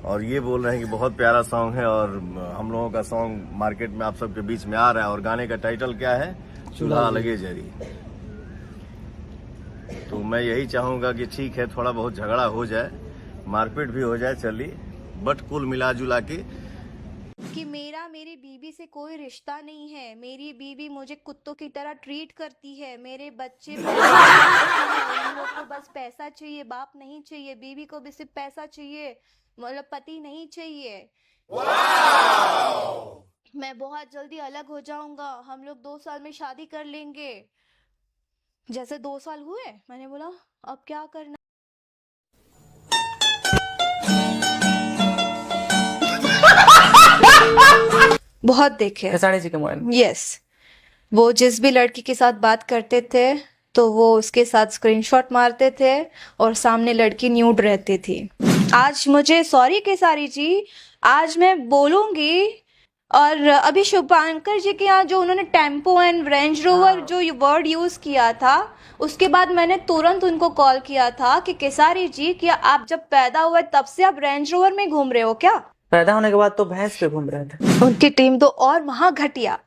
और ये बोल रहे हैं कि बहुत प्यारा सॉन्ग है और हम लोगों का सॉन्ग मार्केट में आप सबके बीच में आ रहा है और गाने का टाइटल क्या है, चूल्हा लगे जरी। तो मैं यही चाहूँगा कि ठीक है थोड़ा बहुत झगड़ा हो जाए, मारपीट भी हो जाए, चलिए, बट कुल मिला जुला के कि मेरी बीवी से कोई रिश्ता नहीं है। मेरी बीवी मुझे कुत्तों की तरह ट्रीट करती है। मेरे बच्चे उन लोग को बस पैसा चाहिए, बाप नहीं चाहिए। बीवी को भी सिर्फ पैसा चाहिए, मतलब पति नहीं चाहिए। मैं बहुत जल्दी अलग हो जाऊंगा। हम लोग 2 साल में शादी कर लेंगे। जैसे 2 साल हुए, मैंने बोला अब क्या करना। बहुत देखे खेसारी जी के मोबाइल में। यस, वो जिस भी लड़की के साथ बात करते थे तो वो उसके साथ स्क्रीनशॉट मारते थे और सामने लड़की न्यूड रहती थी। आज मुझे सॉरी केसारी जी, आज मैं बोलूंगी। और अभी शुभांकर जी के यहाँ जो उन्होंने टेम्पो एंड रेंज रोवर जो वर्ड यूज किया था, उसके बाद मैंने तुरंत उनको कॉल किया था कि केसारी जी, क्या आप जब पैदा हुए तब से आप रेंज रोवर में घूम रहे हो क्या? पैदा होने के बाद तो भैंस पे घूम रहे थे। उनकी टीम तो और महा घटिया।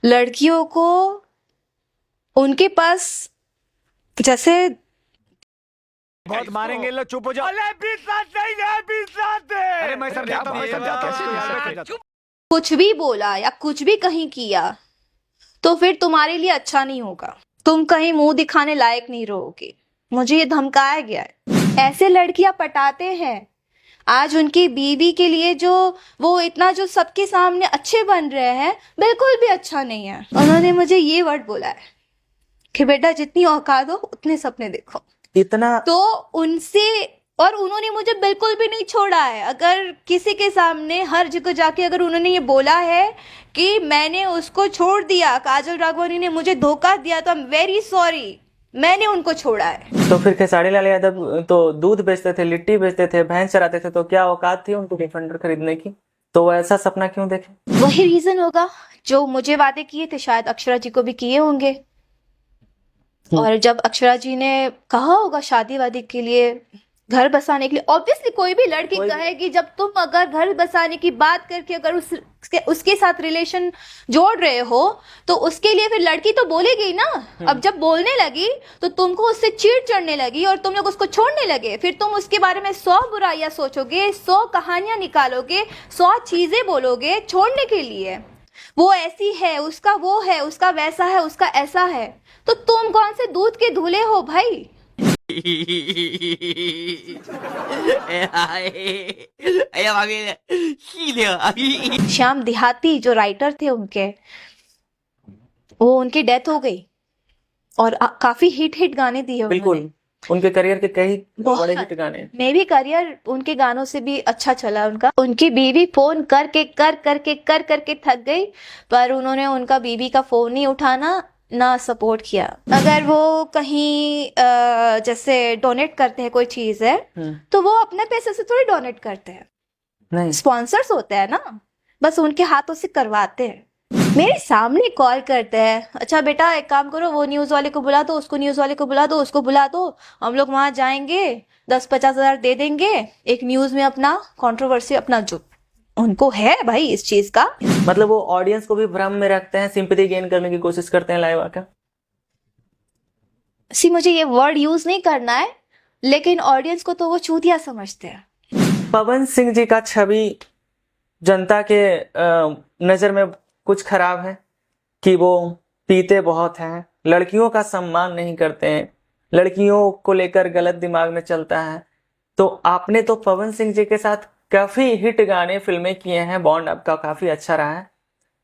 लड़कियों को उनके पास जैसे बहुत मारेंगे लोग, चुप हो जाओ। अरे 20 लाख नहीं है, 20 लाख दे। अरे मैं समझाता हूँ। कुछ भी बोला या कुछ भी कहीं किया तो फिर तुम्हारे लिए अच्छा नहीं होगा। तुम कहीं मुंह दिखाने लायक नहीं रहोगे। मुझे ये धमकाया गया है। ऐसे लड़कियां पटाते हैं। आज उनकी बीवी के लिए जो वो इतना जो सबके सामने अच्छे बन रहे हैं, बिल्कुल भी अच्छा नहीं है। उन्होंने मुझे ये वर्ड बोला है कि बेटा जितनी औकात हो उतने सपने देखो। इतना तो उनसे, और उन्होंने मुझे बिल्कुल भी नहीं छोड़ा है। अगर किसी के सामने हर जगह जाके अगर उन्होंने ये बोला है कि मैंने उसको छोड़ दिया, काजल राघवानी ने मुझे धोखा दिया, तो आई एम वेरी सॉरी, मैंने उनको छोड़ा है। तो फिर खेसारी लाल यादव तो दूध बेचते थे, लिट्टी बेचते थे, भैंस चराते थे, तो क्या औकात थी उनको डिफेंडर खरीदने की? तो वो ऐसा सपना क्यों देखे? वही रीजन होगा जो मुझे वादे किए थे, शायद अक्षरा जी को भी किए होंगे। और जब अक्षरा जी ने कहा होगा शादी वादी के लिए, घर बसाने के लिए, ऑब्वियसली कोई भी लड़की कहेगी, जब तुम अगर घर बसाने की बात करके अगर उसके साथ रिलेशन जोड़ रहे हो तो उसके लिए फिर लड़की तो बोलेगी ना। अब जब बोलने लगी तो तुमको उससे चिढ़ चढ़ने लगी और तुम लोग उसको छोड़ने लगे। फिर तुम उसके बारे में 100 बुराइयां सोचोगे, 100 कहानियां निकालोगे, 100 चीजें बोलोगे छोड़ने के लिए। वो ऐसी है, उसका वो है, उसका वैसा है, उसका ऐसा है। तो तुम कौन से दूध के धुले हो भाई? श्याम देहाती जो राइटर थे उनके, वो उनकी डेथ हो गई और काफी हिट गाने दिए बिल्कुल, उनके करियर के कई बड़े बहुत। हिट गाने। मे भी करियर उनके गानों से भी अच्छा चला उनका। उनकी बीवी फोन करके कर करके थक गई, पर उन्होंने उनका बीवी का फोन नहीं उठाना, ना सपोर्ट किया। अगर वो कहीं जैसे डोनेट करते हैं कोई चीज है तो वो अपने पैसे से थोड़ी डोनेट करते हैं, नहीं, स्पॉन्सर्स होते हैं ना, बस उनके हाथों से करवाते हैं। मेरे सामने कॉल करते हैं, अच्छा बेटा एक काम करो, वो न्यूज वाले को बुला दो, उसको न्यूज वाले को बुला दो, उसको बुला दो, हम लोग वहां जाएंगे, 10-50 हजार दे देंगे, एक न्यूज में अपना कंट्रोवर्सी, अपना जो उनको है भाई इस चीज का। मतलब वो ऑडियंस को भी भ्रम में रखते हैं, सिंपैथी गेन करने की कोशिश करते हैं लाइव आकर। सी मुझे ये वर्ड यूज नहीं करना है, लेकिन ऑडियंस को तो वो चूतिया समझते हैं। पवन सिंह जी का छवि जनता के नजर में कुछ खराब है कि वो पीते बहुत हैं, लड़कियों का सम्मान नहीं करते हैं, लड़कियों को लेकर गलत दिमाग में चलता है। तो आपने तो पवन सिंह जी के साथ काफी हिट गाने फिल्में किए हैं, बॉन्ड आपका काफी अच्छा रहा है,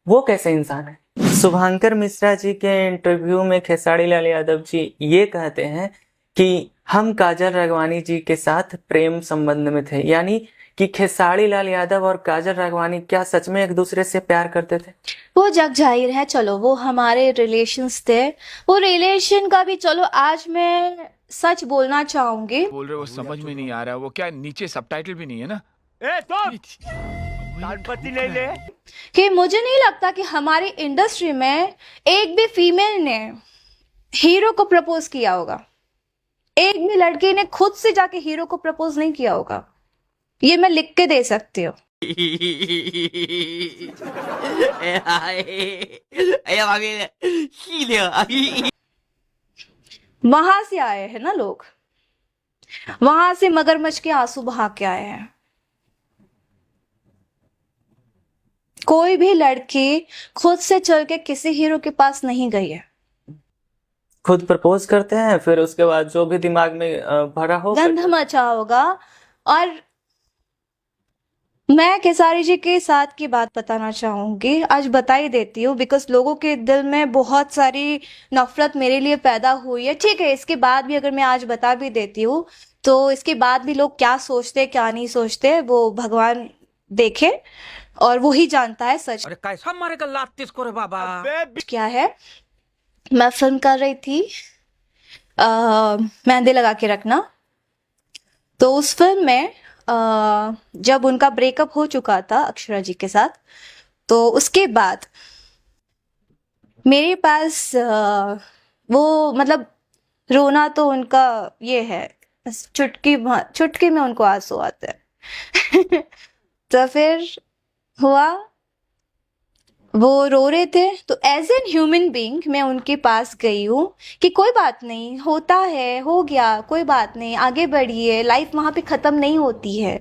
वो कैसे इंसान है? शुभांकर मिश्रा जी के इंटरव्यू में खेसारी लाल यादव जी ये कहते हैं कि हम काजल राघवानी जी के साथ प्रेम संबंध में थे, यानी कि खेसारी लाल यादव और काजल राघवानी क्या सच में एक दूसरे से प्यार करते थे? वो जग जाहिर है, चलो वो हमारे रिलेशंस थे, वो रिलेशन का भी चलो आज मैं सच बोलना चाहूंगी। बोल रहे वो समझ में नहीं आ रहा, वो क्या नीचे सबटाइटल भी नहीं है ना। ए तो कानपति ले ले कि मुझे नहीं लगता कि हमारी इंडस्ट्री में एक भी फीमेल ने हीरो को प्रपोज किया होगा। एक भी लड़की ने खुद से जाके हीरो को प्रपोज नहीं किया होगा। ये मैं लिख के दे सकती हूँ। वहां से आए हैं ना लोग, वहां से मगरमच्छ के आंसू बहा के आए हैं। कोई भी लड़की खुद से चल के किसी हीरो के पास नहीं गई है। खुद प्रपोज करते हैं, फिर उसके बाद जो भी दिमाग में भरा हो गंध मचा होगा। और मैं खेसारी जी के साथ की बात बताना चाहूंगी, आज बता ही देती हूँ, बिकॉज लोगों के दिल में बहुत सारी नफरत मेरे लिए पैदा हुई है। ठीक है, इसके बाद भी अगर मैं आज बता भी देती हूँ तो इसके बाद भी लोग क्या सोचते क्या नहीं सोचते वो भगवान देखे, और वो ही जानता है सच अरे कैसा मारेगा लात इसको रे बाबा। क्या है। मैं फिल्म कर रही थी मेहंदी लगा के रखना। तो उस फिल्म में जब उनका ब्रेकअप हो चुका था अक्षरा जी के साथ, तो उसके बाद मेरे पास वो मतलब रोना तो उनका ये है, बस चुटकी में उनको आंसू आते हैं। तो फिर हुआ, वो रो रहे थे, तो एज एन ह्यूमन बीइंग मैं उनके पास गई हूँ कि कोई बात नहीं, होता है, हो गया, कोई बात नहीं, आगे बढ़िए, लाइफ वहां पे खत्म नहीं होती है।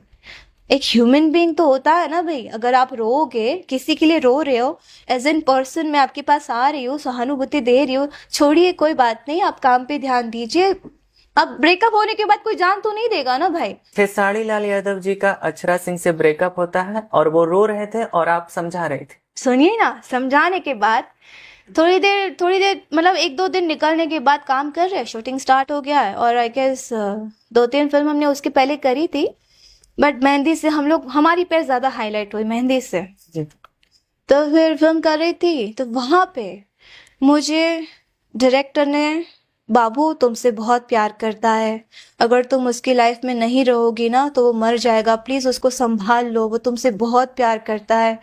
एक ह्यूमन बीइंग तो होता है ना भाई। अगर आप रोओगे, किसी के लिए रो रहे हो, एज एन पर्सन मैं आपके पास आ रही हूँ, सहानुभूति दे रही हूँ, छोड़िए कोई बात नहीं, आप काम पे ध्यान दीजिए। अब ब्रेकअप होने के बाद कोई जान तो नहीं देगा ना भाई। खेसारी लाल यादव जी का अक्षरा सिंह से ब्रेकअप होता है और वो रो रहे थे और आप समझा रहे थे। सुनिए ना, समझाने के बाद थोड़ी देर मतलब 1-2 दिन निकलने के बाद काम कर रहे हैं, शूटिंग स्टार्ट हो गया है, और आई गेस 2-3 फिल्म हमने उसके पहले करी थी, बट मेहंदी से हमारी पैर ज्यादा हाईलाइट हुई मेहंदी से। जी। तो फिर फिल्म कर रही थी, तो वहां पे मुझे डायरेक्टर ने, बाबू तुमसे बहुत प्यार करता है, अगर तुम उसकी लाइफ में नहीं रहोगी ना तो वो मर जाएगा, प्लीज उसको संभाल लो, वो तुमसे बहुत प्यार करता है।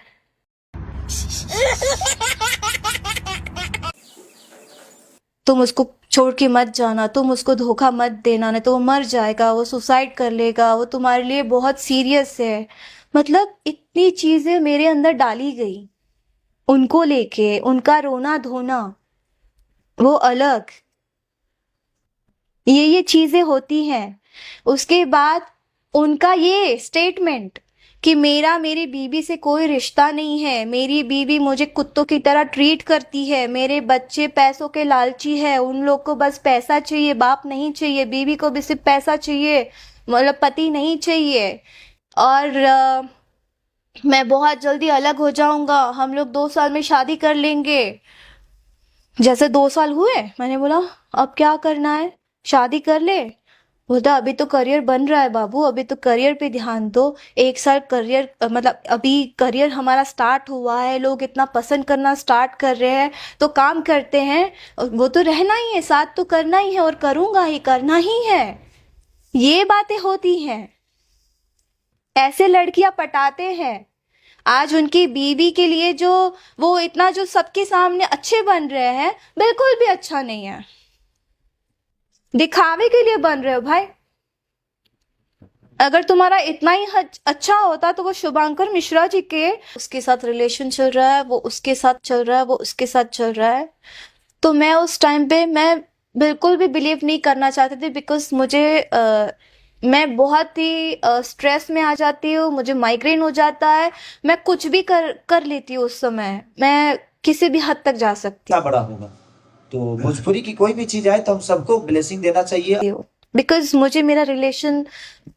तुम उसको छोड़ के मत जाना, तुम उसको धोखा मत देना, नहीं तो वो मर जाएगा, वो सुसाइड कर लेगा, वो तुम्हारे लिए बहुत सीरियस है। मतलब इतनी चीजें मेरे अंदर डाली गई उनको लेके, उनका रोना धोना वो अलग, ये चीजें होती हैं। उसके बाद उनका ये स्टेटमेंट कि मेरी बीवी से कोई रिश्ता नहीं है, मेरी बीवी मुझे कुत्तों की तरह ट्रीट करती है, मेरे बच्चे पैसों के लालची है, उन लोग को बस पैसा चाहिए, बाप नहीं चाहिए, बीवी को भी सिर्फ पैसा चाहिए, मतलब पति नहीं चाहिए, और मैं बहुत जल्दी अलग हो जाऊंगा, हम लोग 2 साल में शादी कर लेंगे। जैसे 2 साल हुए, मैंने बोला अब क्या करना है, शादी कर ले। बोलता अभी तो करियर बन रहा है बाबू, अभी तो करियर पे ध्यान दो, 1 साल करियर, मतलब अभी करियर हमारा स्टार्ट हुआ है, लोग इतना पसंद करना स्टार्ट कर रहे हैं, तो काम करते हैं, वो तो रहना ही है, साथ तो करना ही है, और करूंगा ही, करना ही है। ये बातें होती हैं, ऐसे लड़कियां पटाते हैं। आज उनकी बीवी के लिए जो वो इतना जो सबके सामने अच्छे बन रहे हैं, बिल्कुल भी अच्छा नहीं है, दिखावे के लिए बन रहे हो भाई। अगर तुम्हारा इतना ही अच्छा होता तो वो शुभांकर मिश्रा जी के उसके साथ रिलेशन चल रहा है, वो उसके साथ चल रहा है, वो उसके साथ चल रहा है, तो मैं उस टाइम पे मैं बिल्कुल भी बिलीव नहीं करना चाहती थी, बिकॉज मुझे मैं बहुत ही स्ट्रेस में आ जाती हूँ, मुझे माइग्रेन हो जाता है, मैं कुछ भी कर लेती हूँ उस समय, मैं किसी भी हद तक जा सकती इतना बड़ा होगा, तो भोजपुरी की कोई भी चीज आए तो हम सबको ब्लेसिंग देना चाहिए। हूँ, बिकॉज मुझे मेरा रिलेशन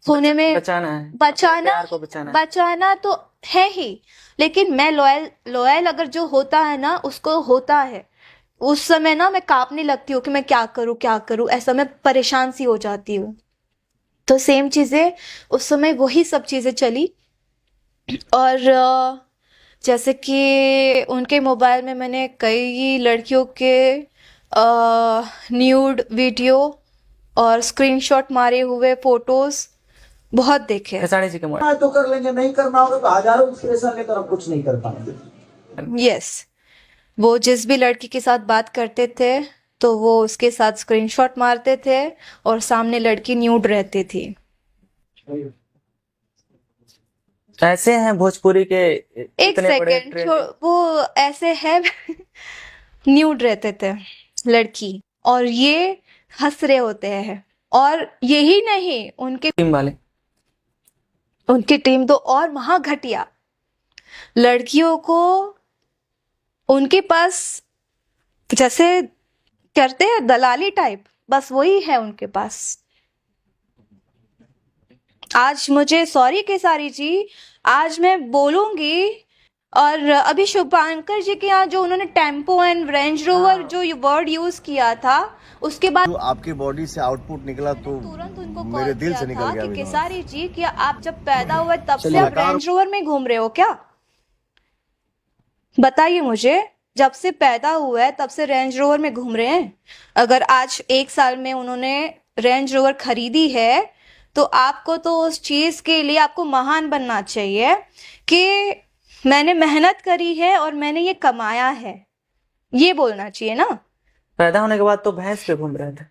होने में बचाना है, बचाना को बचाना है। बचाना तो है ही, लेकिन मैं लॉयल अगर जो होता है ना उसको होता है, उस समय ना मैं कांपने लगती हूँ कि मैं क्या करूँ, ऐसा मैं परेशान सी हो जाती हूँ। तो सेम चीजें उस समय वही सब चीजें चली, और जैसे कि उनके मोबाइल में मैंने कई लड़कियों के न्यूड वीडियो और स्क्रीनशॉट मारे हुए फोटोज बहुत देखे। खेसारी जी के मोबाइल तो कर लेंगे, नहीं करना होगा तो हजारों इंस्पिरेशन लेकर हम कुछ नहीं कर पाएंगे। यस, वो जिस भी लड़की के साथ बात करते थे तो वो उसके साथ स्क्रीनशॉट मारते थे और सामने लड़की न्यूड रहती थी। ऐसे हैं भोजपुरी के एक इतने बड़े सेकेंड, ट्रेंड। वो ऐसे है न्यूड रहते थे लड़की, और ये हंस रहे होते हैं। और यही नहीं, उनके टीम वाले उनकी टीम तो और महा घटिया। लड़कियों को उनके पास जैसे करते हैं दलाली टाइप, बस वही है उनके पास। आज मुझे सॉरी केसारी जी, आज मैं बोलूंगी। और अभी शुभांकर जी के यहाँ जो उन्होंने टेम्पो एंड रेंज रोवर जो वर्ड यूज किया था, उसके बाद जो आपकी बॉडी से आउटपुट निकला तो तुरंत उनको मेरे कॉल दिल किया से निकल था गया कि विनोद। केसारी जी, क्या आप जब पैदा हुए तब से चलिए। आप रेंज रोवर में घूम रहे हो क्या? बताइए मुझे, जब से पैदा हुआ है तब से रेंज रोवर में घूम रहे हैं? अगर आज 1 साल में उन्होंने रेंज रोवर खरीदी है, तो आपको तो उस चीज के लिए आपको महान बनना चाहिए कि मैंने मेहनत करी है और मैंने ये कमाया है, ये बोलना चाहिए ना। पैदा होने के बाद तो भैंस पे घूम रहे थे।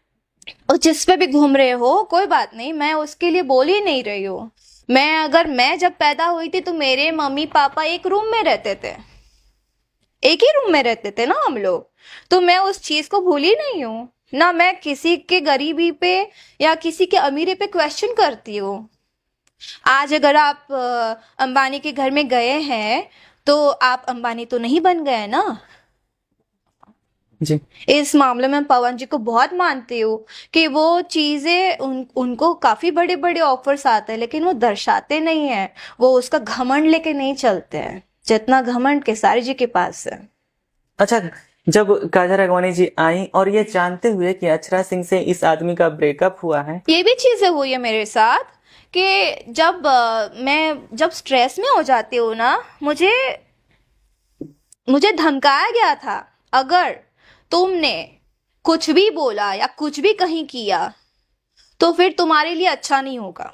और जिस पे भी घूम रहे हो कोई बात नहीं, मैं उसके लिए बोल ही नहीं रही हूँ। मैं जब पैदा हुई थी तो मेरे मम्मी पापा एक रूम में रहते थे, एक ही रूम में रहते थे ना हम लोग, तो मैं उस चीज को भूली नहीं हूँ ना। मैं किसी के गरीबी पे या किसी के अमीरी पे क्वेश्चन करती हूँ। आज अगर आप अंबानी के घर में गए हैं तो आप अंबानी तो नहीं बन गए ना। जी इस मामले में पवन जी को बहुत मानती हूँ कि वो चीजें उनको काफी बड़े बड़े ऑफर्स आते हैं, लेकिन वो दर्शाते नहीं है, वो उसका घमंड लेके नहीं चलते हैं जितना घमंड केसारी जी के पास है। अच्छा, जब काजल राघवानी जी आई और ये जानते हुए कि अक्षरा सिंह से इस आदमी का ब्रेकअप हुआ है, ये भी चीजें हुई है मेरे साथ कि मैं जब स्ट्रेस में हो जाती हूँ ना, मुझे धमकाया गया था, अगर तुमने कुछ भी बोला या कुछ भी कहीं किया तो फिर तुम्हारे लिए अच्छा नहीं होगा,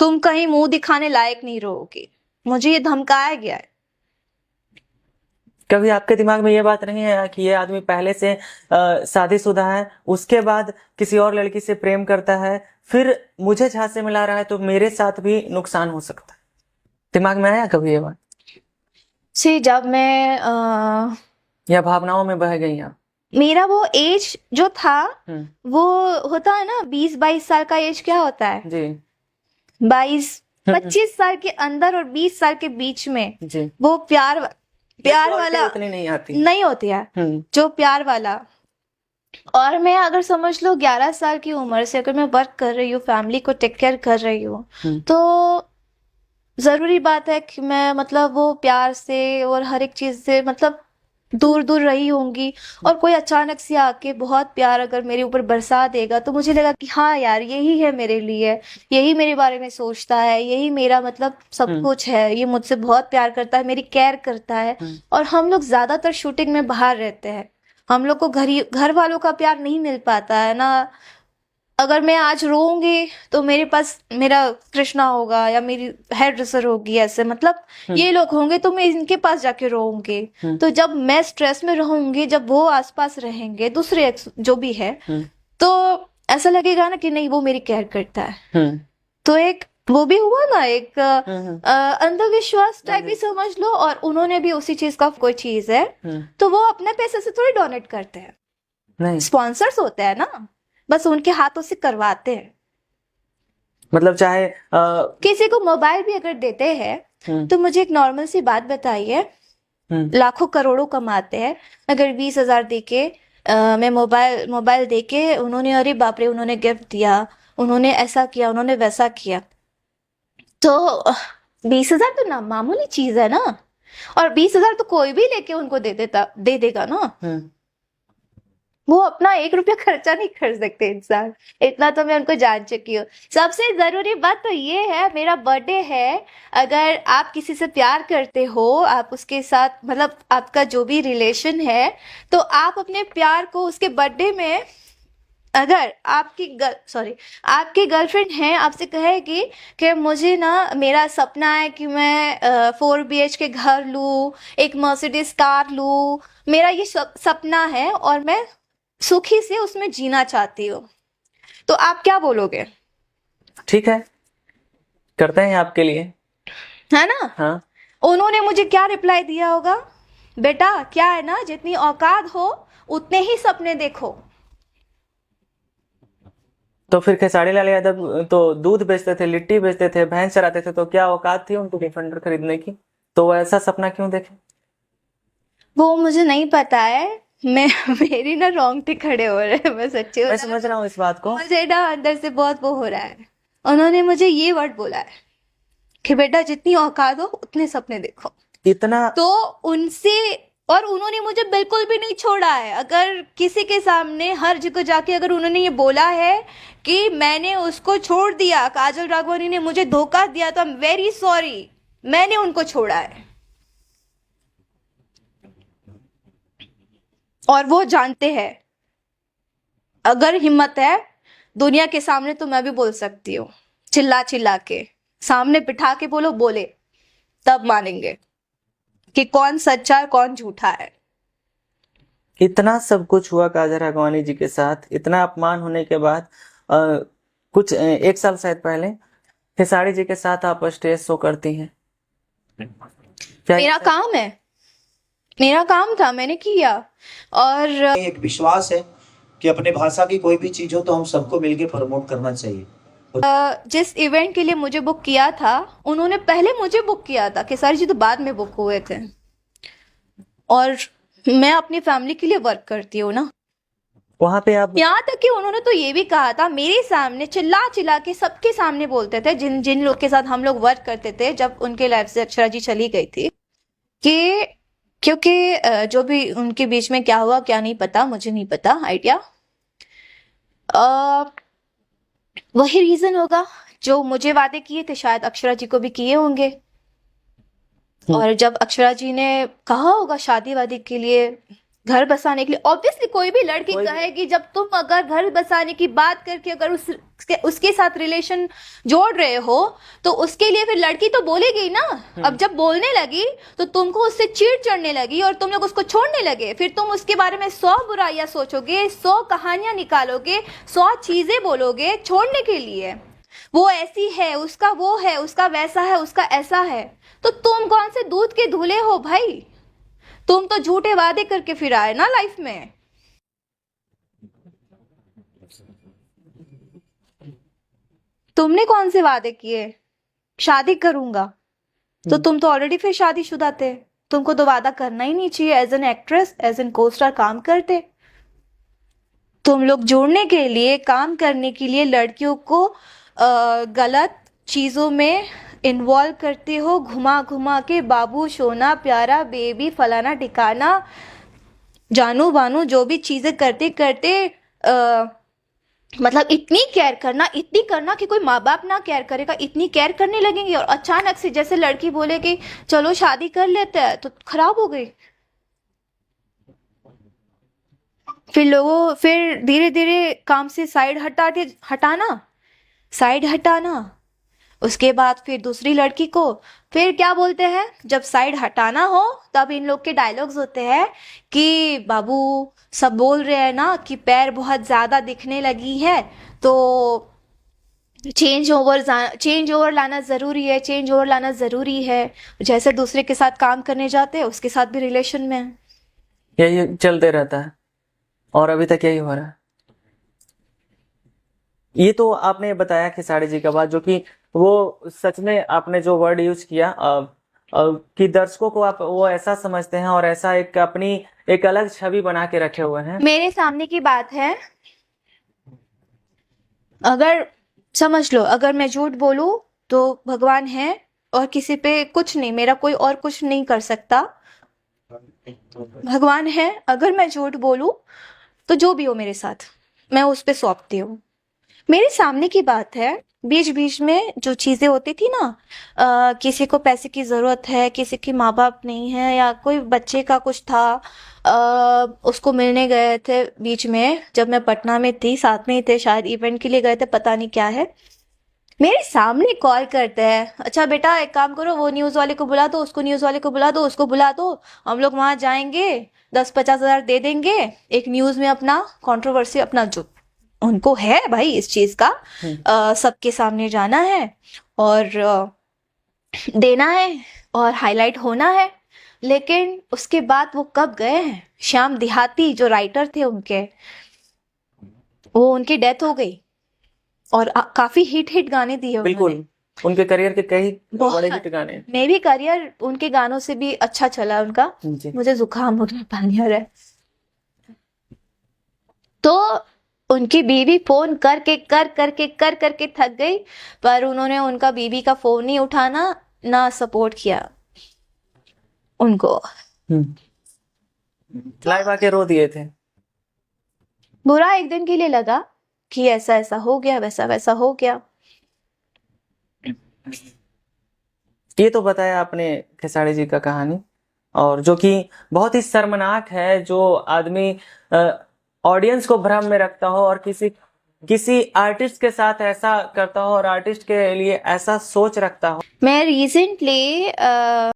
तुम कहीं मुंह दिखाने लायक नहीं रहोगे। मुझे ये धमकाया गया है। कभी आपके दिमाग में ये बात नहीं है कि ये आदमी पहले से शादीशुदा है, उसके बाद किसी और लड़की से प्रेम करता है, फिर मुझे झांसे मिला रहा है, तो मेरे साथ भी नुकसान हो सकता है? दिमाग में आया कभी ये बात, जब मैं या भावनाओं में बह गई आप? मेरा वो एज जो था, वो होता है ना 20-22 साल का एज, क्या होता है जी 22-25 साल के अंदर और 20 साल के बीच में जी वो प्यार वाला उतनी नहीं आती, नहीं होती है, जो प्यार वाला। और मैं अगर समझ लो 11 साल की उम्र से अगर मैं वर्क कर रही हूँ, फैमिली को टेक केयर कर रही हूँ, तो जरूरी बात है कि मैं मतलब वो प्यार से और हर एक चीज से मतलब दूर दूर रही होंगी। और कोई अचानक से आके बहुत प्यार अगर मेरे ऊपर बरसा देगा तो मुझे लगा कि हाँ यार, यही है मेरे लिए, यही मेरे बारे में सोचता है, यही मेरा मतलब सब कुछ है, ये मुझसे बहुत प्यार करता है, मेरी केयर करता है। और हम लोग ज्यादातर शूटिंग में बाहर रहते हैं, हम लोग को घर वालों का प्यार नहीं मिल पाता है ना। अगर मैं आज रोऊंगी तो मेरे पास मेरा कृष्णा होगा या मेरी हेयर ड्रेसर होगी, ऐसे मतलब ये लोग होंगे, तो मैं इनके पास जाके रोऊंगी। तो जब मैं स्ट्रेस में रहूंगी, जब वो आसपास रहेंगे दूसरे जो भी है, तो ऐसा लगेगा ना कि नहीं वो मेरी केयर करता है। तो एक वो भी हुआ ना, एक अंधविश्वास टाइप भी समझ लो। और उन्होंने भी उसी चीज का कोई चीज है तो वो अपने पैसे से थोड़ी डोनेट करते हैं, नहीं स्पॉन्सर्स होते हैं ना, बस उनके हाथों से करवाते हैं। मतलब चाहे किसी को मोबाइल भी अगर देते हैं तो मुझे एक नॉर्मल सी बात बताइए, लाखों करोड़ों कमाते हैं, अगर 20,000 देके मैं मोबाइल देके उन्होंने, अरे बाप रे उन्होंने गिफ्ट दिया, उन्होंने ऐसा किया, उन्होंने वैसा किया, तो 20,000 तो ना मामूली चीज है ना। और 20,000 तो कोई भी लेके उनको दे देगा ना। वो अपना 1 रुपया खर्चा नहीं कर सकते इंसान, इतना तो मैं उनको जान चुकी हूँ। सबसे जरूरी बात तो ये है, मेरा बर्थडे है, अगर आप किसी से प्यार करते हो, आप उसके साथ मतलब आपका जो भी रिलेशन है, तो आप अपने प्यार को उसके बर्थडे में, अगर आपकी गर्लफ्रेंड है, आपसे कहेगी कि मुझे ना मेरा सपना है कि मैं 4 BHK घर लूँ, एक मर्सिडीज कार लूँ, मेरा ये सपना है और मैं सुखी से उसमें जीना चाहती हूँ, तो आप क्या बोलोगे? ठीक है, करते हैं आपके लिए। है ना। हाँ, उन्होंने मुझे क्या रिप्लाई दिया होगा, बेटा क्या है ना, जितनी औकात हो उतने ही सपने देखो। तो फिर खेसारी लाल यादव तो दूध बेचते थे, लिट्टी बेचते थे, भैंस चराते थे, तो क्या औकात थी उनको डिफेंडर खरीदने की? तो वो ऐसा सपना क्यों देखे? वो मुझे नहीं पता है, मैं मेरी ना रोंगटे खड़े हो रहे हैं, मैं सच्ची मैं बता समझ रहा हूँ इस बात को। मुझे ना अंदर से बहुत वो हो रहा है। उन्होंने मुझे ये वर्ड बोला है कि बेटा जितनी औकात हो उतने सपने देखो। इतना तो उनसे, और उन्होंने मुझे बिल्कुल भी नहीं छोड़ा है। अगर किसी के सामने हर जगह जाके अगर उन्होंने ये बोला है कि मैंने उसको छोड़ दिया, काजल राघवानी ने मुझे धोखा दिया, तो आई एम वेरी सॉरी, मैंने उनको छोड़ा है। और वो जानते हैं। अगर हिम्मत है दुनिया के सामने तो मैं भी बोल सकती हूँ, चिल्ला चिल्ला के सामने बिठा के बोलो, बोले तब मानेंगे कि कौन सच्चा है कौन झूठा है। इतना सब कुछ हुआ काजल राघवानी जी के साथ, इतना अपमान होने के बाद कुछ 1 साल शायद पहले खेसारी जी के साथ आप स्टेज शो करती हैं। क्या मेरा काम है, मेरा काम था, मैंने किया। और एक विश्वास है कि अपने भाषा की कोई भी चीज हो तो हम सबको मिलके प्रमोट करना चाहिए। जिस इवेंट के लिए मुझे बुक किया था, उन्होंने पहले मुझे बुक किया था, खेसारी जी तो बाद में बुक हुए थे। और मैं अपनी फैमिली के लिए वर्क करती हूँ ना। वहां पे आप यहाँ तक कि उन्होंने तो ये भी कहा था मेरे सामने, चिल्ला चिल्ला के सबके सामने बोलते थे, जिन जिन लोग के साथ हम लोग वर्क करते थे जब उनके लाइफ से अक्षरा जी चली गई थी, कि क्योंकि जो भी उनके बीच में क्या हुआ क्या नहीं पता, मुझे नहीं पता आइडिया, वही रीजन होगा जो मुझे वादे किए थे शायद अक्षरा जी को भी किए होंगे। और जब अक्षरा जी ने कहा होगा शादी वादी के लिए, घर बसाने के लिए, ऑब्वियसली कोई भी लड़की कहेगी, जब तुम अगर घर बसाने की बात करके अगर उसके साथ रिलेशन जोड़ रहे हो तो उसके लिए फिर लड़की तो बोलेगी ना। अब जब बोलने लगी तो तुमको उससे चिढ़ चढ़ने लगी और तुम लोग उसको छोड़ने लगे, फिर तुम उसके बारे में 100 बुराइयां सोचोगे, 100 कहानियां निकालोगे, 100 चीजें बोलोगे छोड़ने के लिए। वो ऐसी है, उसका वो है, उसका वैसा है, उसका ऐसा है। तो तुम कौन से दूध के धुले हो भाई? तुम तो झूठे वादे करके फिर आए ना लाइफ में। तुमने कौन से वादे किए? शादी करूंगा, तो तुम तो ऑलरेडी फिर शादीशुदा थे। तुमको तो वादा करना ही नहीं चाहिए। As an actress, as an co-star काम करते तुम लोग। जोड़ने के लिए, काम करने के लिए लड़कियों को गलत चीजों में इन्वॉल्व करते हो, घुमा घुमा के बाबू, सोना, प्यारा, बेबी, फलाना ठिकाना, जानू बानू, जो भी चीजें करते करते मतलब इतनी केयर करना, इतनी करना कि कोई माँ बाप ना केयर करेगा, इतनी केयर करने लगेंगे। और अचानक से जैसे लड़की बोले कि चलो शादी कर लेते हैं, तो खराब हो गई। फिर धीरे धीरे काम से साइड हटाना, उसके बाद फिर दूसरी लड़की को, फिर क्या बोलते हैं, जब साइड हटाना हो तब इन लोग के डायलॉग्स होते हैं कि बाबू सब बोल रहे हैं ना कि पैर बहुत ज्यादा दिखने लगी है, तो चेंज ओवर लाना जरूरी है। जैसे दूसरे के साथ काम करने जाते हैं, उसके साथ भी रिलेशन में है। यही चलते रहता है और अभी तक यही हो रहा है। ये तो आपने बताया खेसारी जी का बात, जो कि वो सच में आपने जो वर्ड यूज किया कि दर्शकों को आप वो ऐसा समझते हैं और ऐसा एक अपनी एक अलग छवि बना के रखे हुए हैं। मेरे सामने की बात है, अगर समझ लो, अगर मैं झूठ बोलूं तो भगवान है और किसी पे कुछ नहीं, मेरा कोई और कुछ नहीं कर सकता। भगवान है, अगर मैं झूठ बोलूं तो जो भी हो मेरे साथ मैं उस पे सौंपती हूँ। मेरे सामने की बात है, बीच बीच में जो चीजें होती थी ना, किसी को पैसे की जरूरत है, किसी के माँ बाप नहीं है, या कोई बच्चे का कुछ था, उसको मिलने गए थे बीच में, जब मैं पटना में थी, साथ में ही थे, शायद इवेंट के लिए गए थे, पता नहीं क्या है। मेरे सामने कॉल करते हैं, अच्छा बेटा एक काम करो, वो न्यूज वाले को बुला दो, उसको न्यूज वाले को बुला दो, उसको बुला दो, हम लोग वहां जाएंगे, 10-50 हजार दे देंगे, एक न्यूज में अपना कंट्रोवर्सी अपना जो उनको है भाई इस चीज का, सबके सामने जाना है और देना है और हाईलाइट होना है। लेकिन उसके बाद वो कब गए हैं, श्याम देहाती जो राइटर थे उनके, वो उनकी डेथ हो गई और काफी हिट गाने दिए बिल्कुल, उनके करियर के कई बहुत बड़े हिट गाने। मे भी करियर उनके गानों से भी अच्छा चला उनका। जी। मुझे जुकाम हो गया, पानी आ रहा है। तो उनकी बीवी फोन करके थक गई, पर उन्होंने उनका बीवी का फोन नहीं उठाना, ना सपोर्ट किया उनको। लाइव आके रो दिए थे। बुरा एक दिन के लिए लगा कि ऐसा ऐसा हो गया, वैसा वैसा हो गया। ये तो बताया आपने खेसारी जी का कहानी, और जो कि बहुत ही शर्मनाक है, जो आदमी ऑडियंस को भ्रम में रखता हो और किसी आर्टिस्ट के साथ ऐसा करता हो और आर्टिस्ट के लिए ऐसा सोच रखता हो। मैं रिसेंटली